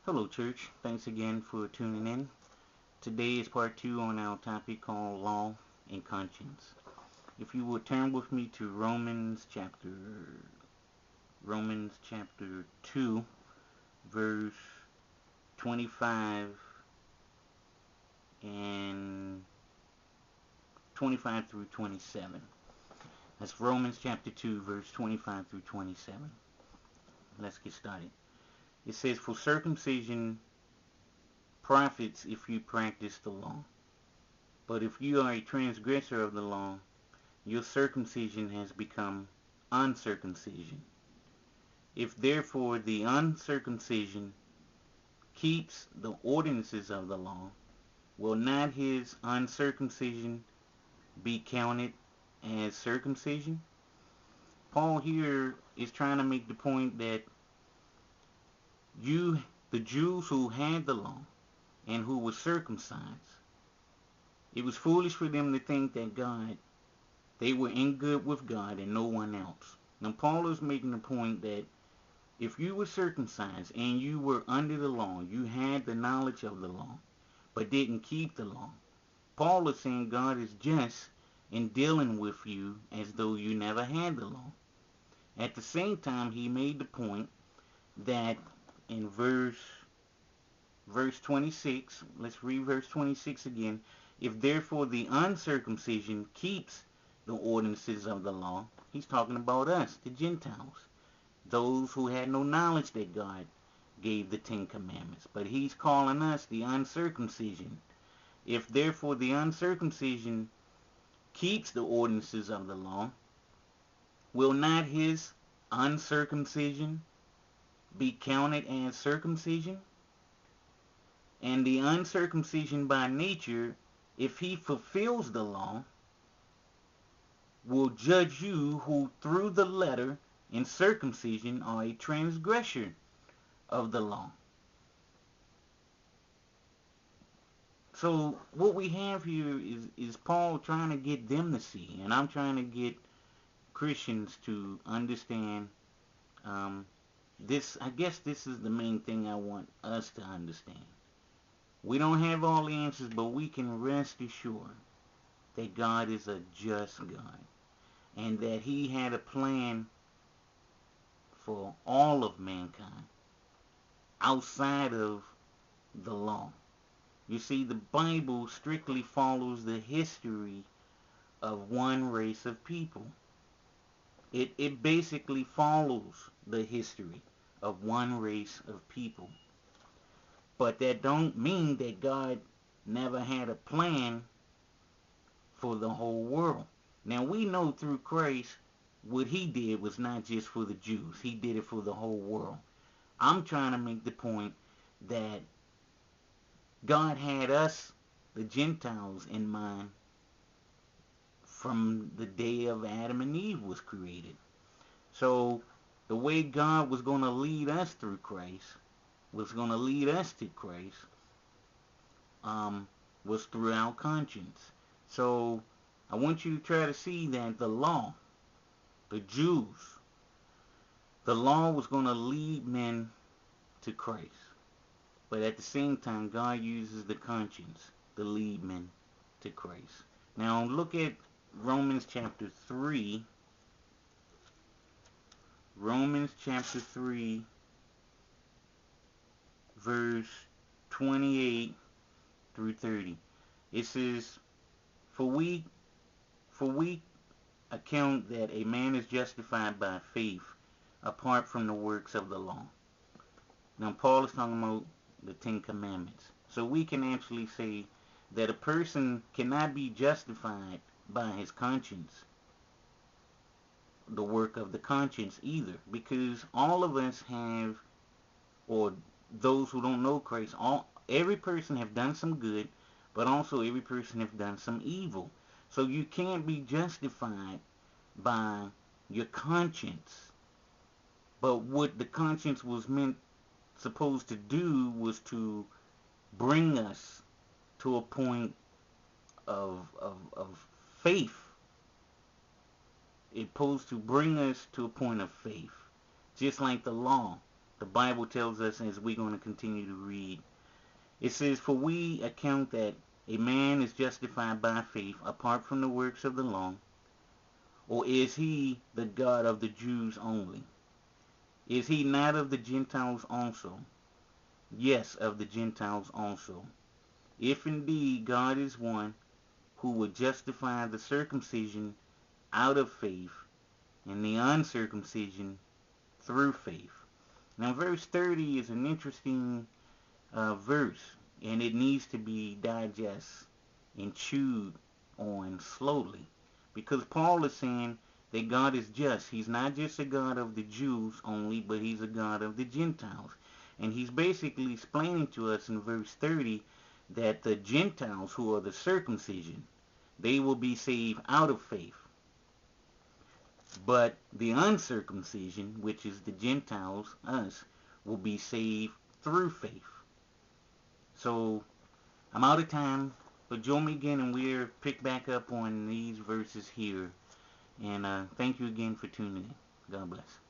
Hello, church. Thanks again for tuning in. Today is part 2 on our topic called Law and Conscience. If you would turn with me to Romans chapter 2, verse 25 and 25 through 27. That's Romans chapter 2, verse 25 through 27. Let's get started. It says, "For circumcision profits if you practice the law. But if you are a transgressor of the law, your circumcision has become uncircumcision. If therefore the uncircumcision keeps the ordinances of the law, will not his uncircumcision be counted as circumcision?" Paul here is trying to make the point that the Jews who had the law and who were circumcised, it was foolish for them to think that they were in good with God and no one else. Now Paul is making the point that if you were circumcised and you were under the law, you had the knowledge of the law, but didn't keep the law, Paul is saying God is just in dealing with you as though you never had the law. At the same time, he made the point that in verse 26, let's read verse 26 again. "If therefore the uncircumcision keeps the ordinances of the law," he's talking about us, the Gentiles, those who had no knowledge that God gave the 10 Commandments. But he's calling us the uncircumcision. "If therefore the uncircumcision keeps the ordinances of the law, will not his uncircumcision be counted as circumcision? And the uncircumcision by nature, if he fulfills the law, will judge you who through the letter in circumcision are a transgressor of the law." So what we have here is Paul trying to get them to see, and I'm trying to get Christians to understand this. I guess this is the main thing I want us to understand. We don't have all the answers, but we can rest assured that God is a just God and that he had a plan for all of mankind outside of the law. You see, the Bible strictly follows the history of one race of people. It basically follows the history of one race of people. But that don't mean that God never had a plan for the whole world. Now we know through Christ what he did was not just for the Jews. He did it for the whole world. I'm trying to make the point that God had us, the Gentiles, in mind from the day of Adam and Eve was created. So the way God was going to lead us through Christ, was going to lead us to Christ, was through our conscience. So I want you to try to see that the law, the Jews, the law was going to lead men to Christ. But at the same time, God uses the conscience to lead men to Christ. Now look at Romans chapter 3. Romans chapter 3, verse 28 through 30. It says, For we account that a man is justified by faith apart from the works of the law." Now Paul is talking about the 10 Commandments. So we can actually say that a person cannot be justified by his conscience, the work of the conscience either, because all of us have, or those who don't know Christ, every person have done some good, but also every person have done some evil. So you can't be justified by your conscience. But what the conscience was supposed to do was to bring us to a point of faith. It's supposed to bring us to a point of faith, just like the law. The Bible tells us, as we're going to continue to read, it says, "For we account that a man is justified by faith apart from the works of the law, or is he the God of the Jews only? Is he not of the Gentiles also? Yes, of the Gentiles also. If indeed God is one who would justify the circumcision out of faith and the uncircumcision through faith." Now verse 30 is an interesting verse, and it needs to be digested and chewed on slowly, because Paul is saying that God is just. He's not just a God of the Jews only, but he's a God of the Gentiles. And he's basically explaining to us in verse 30 that the Gentiles, who are the circumcision, they will be saved out of faith. But the uncircumcision, which is the Gentiles, us, will be saved through faith. So I'm out of time, but join me again and we'll pick back up on these verses here. And thank you again for tuning in. God bless.